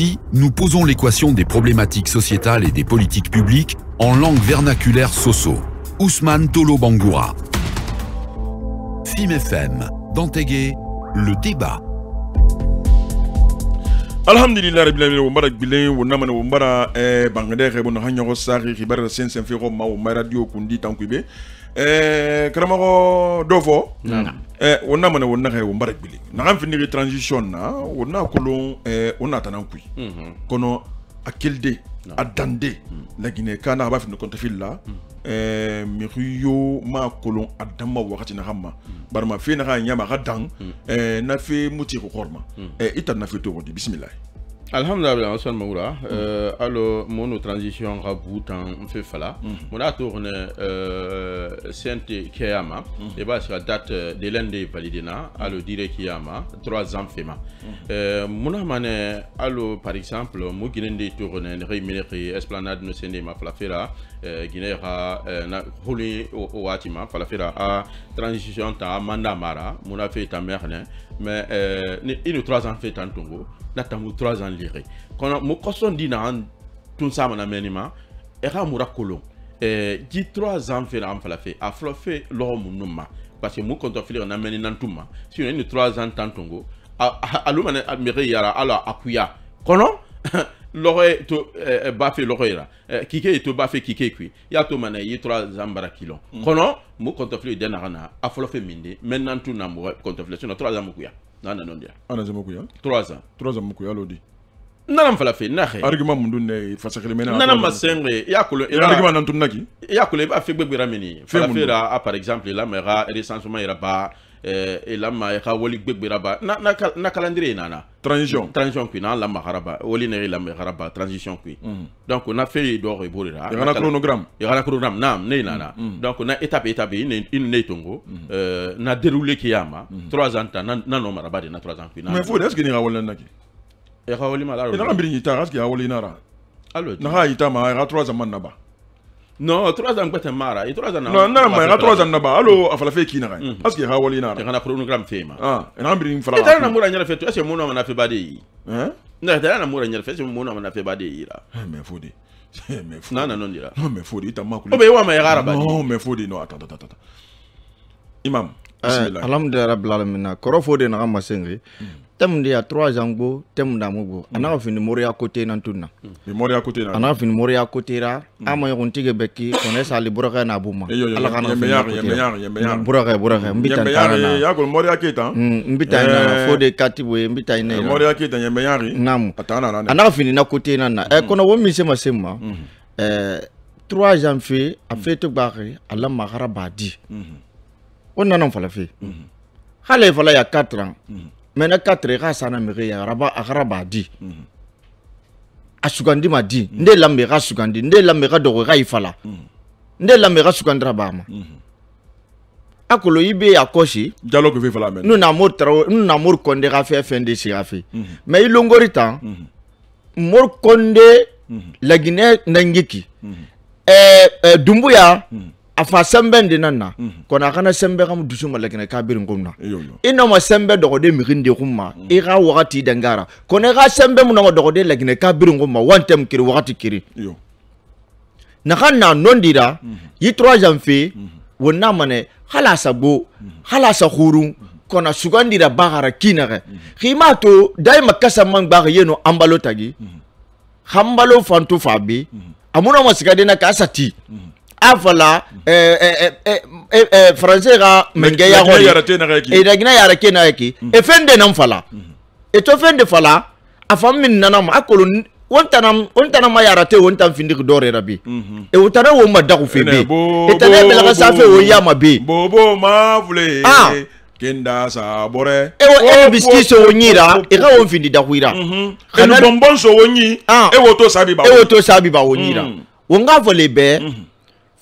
Ici, nous posons l'équation des problématiques sociétales et des politiques publiques en langue vernaculaire soso. Ousmane Tolo Bangoura. FIM FM, Dantégué, le débat. Alhamdulillah rabbil alamin wa barak bilay wa namana wa bara bangade xebo na hanyo sari xibar sen sen fi ma wa radio kundi tankube karamago dofo wa namana wa naxe wa barak bilay na xam fi transition na wa na kolon on atanan kuy kono akelde adande la Guinée kana ba fi no konta filla mi riyo ma kolon adama wakati na xamma barma fi na nyama gadan na fi muti ko xorma itan na fi to wodi bismillah alhamdulillah Ousmane Bangoura alors mon transition raboutan fait fala mon a tourné Sainte Kiyama et bah sur la date de l'année validena alors dire Kiyama 3 ans fema mon a mané alors par exemple mo Guinée tourné rémunéré esplanade no cinéma falafera Guinée na holi o atima falafera a transition ta manda mara mon a fait ta mère mais il 3 ans fait tant tongo n'attendons 3 ans lire. Quand mon coson dit nan tout ça mon amenima era murakolo dit 3 ans fait en falafé a flofé l'homme numa parce que mon compte filer na meni nantuma si on a 3 ans tantongo a l'homme admiré yara ala akuya kono l'oreille to bafé l'oreille là kike to bafé kike kui ya to mané y 3 ans barakilo kono mon compte filer denarana a flofé minde maintenant tout na mo compte filer sur 3 ans mukuya non non dia ana zama kuya 3 ans 3 ans mukuya lodi nanam falafé naxe argument mun dunne fasakele mena nanam masengre yakolo argument nan tumnaki yakolo ba fe gbegbe rameni falafé ra par exemple la mera recensement ira ba et la ma ra woli gbegbe raba na calendrier nana transition qui na la maharaba woli ne la maharaba transition qui donc on a fait d'or et borira il y a un chronogramme nam ne nana donc on a étape il ne tongo na déroulé kiyama 3 ans na no maraba de na 3 ans qui na mais faut est-ce que ni ra woli naki e ra woli mala ina mbiri ni taras ki ra woli nara alors na ha ita ma ra 3 ans man naba non 3 ans peut mara et 3 ans non non mais ra 3 ans naba allo afala fe ki na parce que ra woli nara e ra chronogramme fema ina mbiri ni fala e na mura nyala fetu est-ce que mon homme na fait badi non na mura nyala fetu mon homme na fait badi ira mais faut dire mais faut non non dira non mais faut dire ta makuli o be wa ma yara badi non mais faut dire non attends imam bismillah alhamdulillah rabbil alamin koro faut dire na masengri tem dia 3 ans go tem damugo ana fini moria côté nan tunna moria côté na ana fini moria côté ra ama yon tige beki connaît ça libroga na buma ala kana yembe buraga mbita na ya ko moria keta mbita na fo de katibo mbita ina moria keta yembe yari nam atana na ana fini na côté na kono wo mi sema 3 ans fait a fait to bakari ala magara badi on nan fala fait hale fala ya 4 ans maintenant 4 ans ça na miri ya raba di asugandi ma di nde lambe sugandi nde lambe dogo ga ifala nde lambe sugandra bama akolo ibe akoshi dialogue ve fala men nous na mor konde ga fait fin de sirafi mais ilongorita mor konde la Guinée ndangiki dumbuya afa sembe ndinana kona kana sembe kam dusuma la Guinée kabir ngomna ino ma sembe dogode mirinde kuma ira wakati dangara kona ga sembe muno dogode la Guinée kabir ngomma wantem kiri wakati kiri na kana nondira yi 3 ans fait wonna mane halasa bo halasa khuru kona sugandira bagara kinare khimato daima kasamang baga yeno ambalo tagi hambalo fantu fabi amuna masikadena kasati afala français ga mengeya ko e dagina yara kena yaki e fende nam fala e to fende fala afam min nanam akolo wontanam ma yara te wontam findi dore rabi e wotana wo madaku febe e tane bela ga safe wo yama be bobo ma vle kenda sa bore e biski so wonyira e ga won findi dakuira kana bonbon so wonyi e woto sabi ba wonyira wonga vole be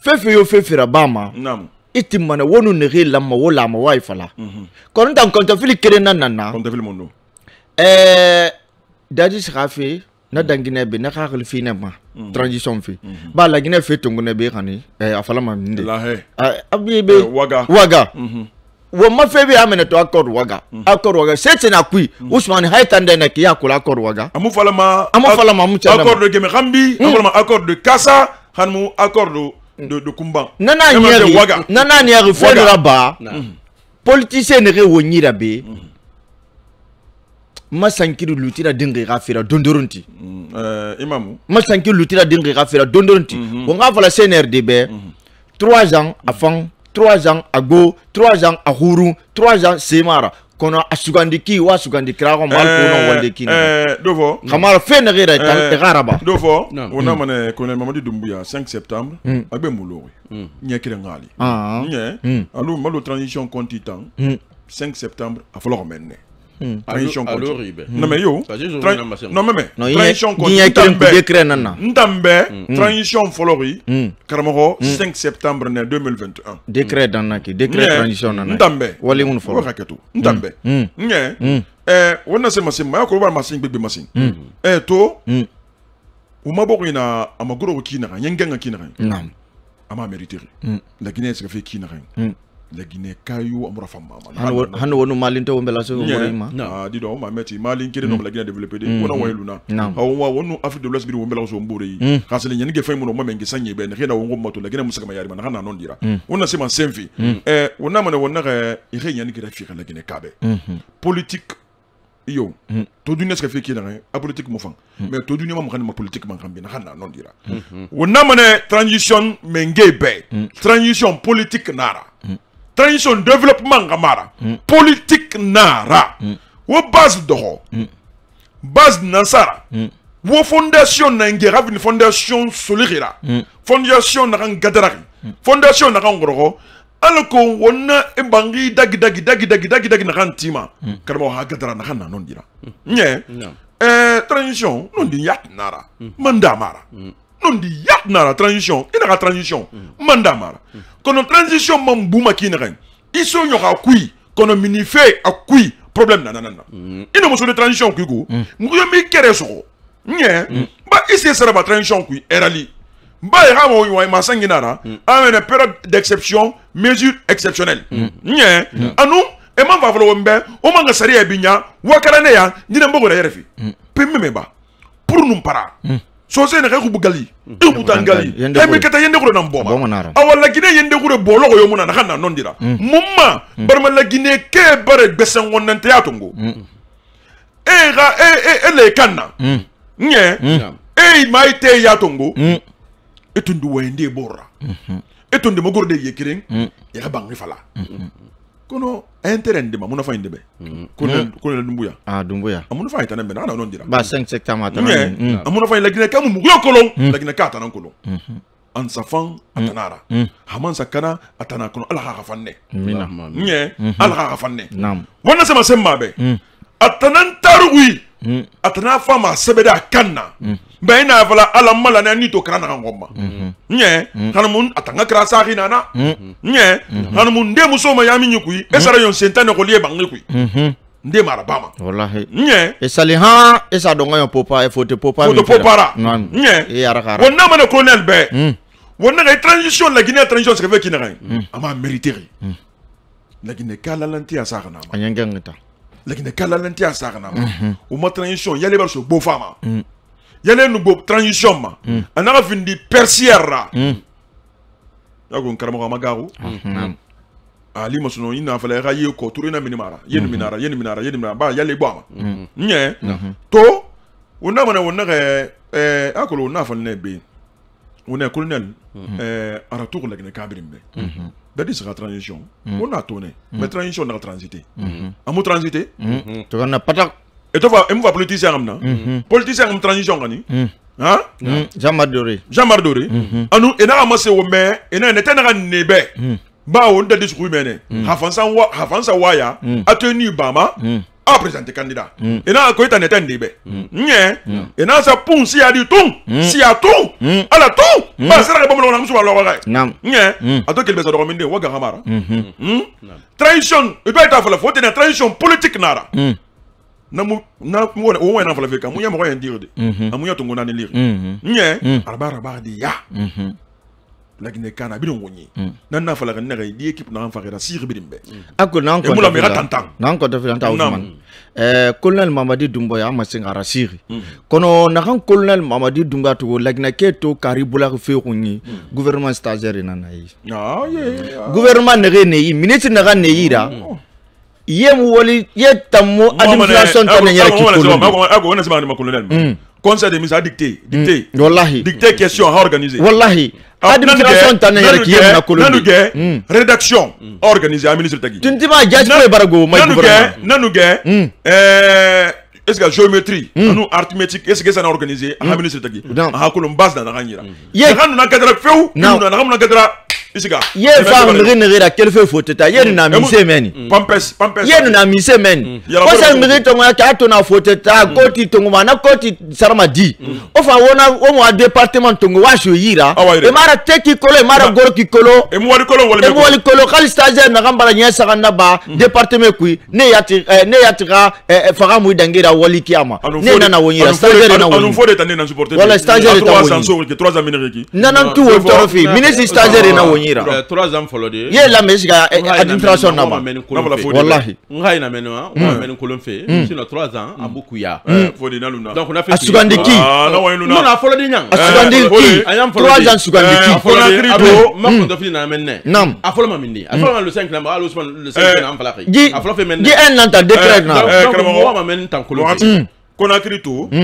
fefe yo fefe rabama nam itimana wonu nege lamma wala ma waifala kon tan kon ta fili kere nanana kon ta fili mondo dadi srafe na dangine be na khakhl fi ne ma transition fi ba la Guinée fe tongone be khani afala ma minde la he abi be waga wo ma fe bi amene to accord waga c'est na kui Ousmane Haytande na ki yakula accord waga amu falama mu chalama accord de Geme Khambi amu accord de Kassa hanmu accord de Kumban nana nyeri fe de là-bas politicien ne re wonyira be masankiru lutira dingi gafira dondoronti imamu masankiru lutira dingi gafira dondoronti on ga fala CNRD 3 ans à fond 3 ans à go 3 ans à huru 3 ans semara kono asugandiki wa sugandikira ko mal ko no waldeki dovo kamara fe na gira tan garaba dovo ona mane colonel Mamadou Doumbouya 5 septembre agbe mulori nyekire ngali nye alu malo transition contitan 5 septembre a falloir mener transition continue non mais yo non mais transition continue ndambe transition folori karamo 5 septembre 2021 décret danaki décret transition nana ndambe wali mun folo raketu ndambe nye wona se masim ma ko ba masim bebe masim to umaboko ina amagoro kina nyengenga kina nam ama mériter la Guinée se fait kina la Guinée kayu amura fama hanu wonu malinto wombela so worima di do ma meti malin kire no la Guinée développer de wona wayluna hawa wonu Afrique de l'Ouest bi wombela so mbore yi khasele nyen ge fay mo mo mengi sanye ben khina wongo moto la Guinée musaka mayari man khana non dira wona sema semfi wona mana wona ire nyen ge rafika la Guinée kabe politique yo to dunya ska feki na a politique mo fang mais to dunya mo khana ma politique man khambina khana non dira wona mana transition mengebe transition politique nara transition développement ngamara politique nara wo base doho base nasara wo fondation na ngera une fondation solira fondation na ngadaraki fondation na ngoro alko wonna e bangi dagi na kantima karmo ha gadara na kana non dira nye transition non di yak nara mandamara non di yak nara transition ina transition mandamara kono transition mambuma kinaren iso nyoka kui kono minife akui problème nanana ina mo so de transition kui go nguyo mi kere so nye ba isi sera ba transition kui erali ba era mo wa masanginara amene période d'exception mesure exceptionnelle nye anu e man va volo mbe o manga sari e binya wakarane ya nyina mbogo da yerefi pemme ba pour nous para so se na ka kubugali e kutangali e mi kata yende ko na mboma awala Guinée yende ko bolo ko yomuna na kana non dira mumma barma la Guinée ke bare besen wonante ya tongo e ga e le kanna nye e maite ya tongo e tundu wende borra e tundu mogor de yekiren ya bangi fala kono intérêt de mamuna fa indebe kono Doumbouya Doumbouya amuna fa itana be na non dira ba 5 septembre amuna fa la Guinée kamu mugo kolon la Guinée ka tanan kolon an safan atanara haman sakana atana kono ala ha fanne mina nye ala ha fanne nam wana sama semma be atanan tarwi atana fama sebeda kanna be ina fala ala mala na ni to krana ngomba nye hanamun atanga krasa hinana nye hanamun de musoma yami nyukui esara yon sentane ko liye bangi kui nde marabama wallahi nye esali ha esa donga yo popa e fote popa nye e arakara wonna mana colonel be wonna ga transition la Guinée transition se fait kinara ama mériter la Guinée kala lanti asarana ma anyangangita la Guinée kala lanti asarana ma o ma transition yale bar so bo fama yale no bo transition ma anara vindi persière yago karamo magaru ali mosuno ina fala ga ye ko turina minimara yen minara ba yale bo ama nye to wonna mana wonna ga akolo na fa ne be wonna colonel ara tour la Guinée kabrimbe dadi sera transition on a tourné mais transition na transité amu transité to kana patak et to va emu va politicien amna politicien am transition gani hein Jean Mardoré anu ena amase wo me ena ne tena nebe ba on dadi su mene hafansa waya atenu bama a présenter candidat ena ko itane nebe nye ena sa pun si adi ton si aton ala ton ba sera ba mo na musu lo ga nam nye ato kelbe sa do minde wa ga hamara transition e ba ta fala faut tenir transition politique nara na mu wona fala feka mu ya mo yan dire de amu ya tongo na ni lire nye araba di ya la Guinée kana bi woni nan na fala kan di équipe na fa ra sir bi dimbe ako nan ko mula mi ratantan nan ko defilanta Ousmane colonel Mamadi Doumbouya ma singara siri kono na kan colonel Mamadi Doumbouya to la Guinée keto karibula ko fe kunyi gouvernement stagiaire na yi gouvernement ne yi ministre na kan ne yira yem woli yetamu administration tan ne yara ki ako na sama ma colonel conseil des ministres a dicté wallahi dicté question à organiser wallahi administration tan ne yara ki yem na colonel rédaction organisée à ministre tagi tuntima jaspe barago may gouvernement nanuge est-ce que géométrie nous arithmétique est-ce que ça n'a organisé à ministre tagi a ko base dans la rangira kan na kadra feu na kadra isiga ye fam ngene ra quel fait faute ta ye na mi semeni pampes ye na mi semeni ko sa ngene to ma ka to na faute ta koti to ma na koti sarama di o fa wona o mo département to wa sho yira e mara teki kolo e mara goro ki kolo e mo wali kolo kali stagiaire na gambara nya saka na ba département kui ne yati ga faga mu dangira wali kiama ne na wonyira stagiaire na woni faut détendre dans supporter wala stagiaire ta woni 3 ans minériki nanan tu wo torofi ministre stagiaire na woni 3 ans follow de ye la mesga administration na ba wallahi ngai na menwa men ko fait sinon 3 ans abuku ya fodi na luna donc on a fait asugandiki na wa luna non na follow de nyang asugandiki 3 ans sugandiki follow de ma ko do fini na menne nam a follow ma mindi a follow le 5 na ba le 5 na am fala a follow fait menne gi en nan ta décret na donc mo ma men tan ko Conakry to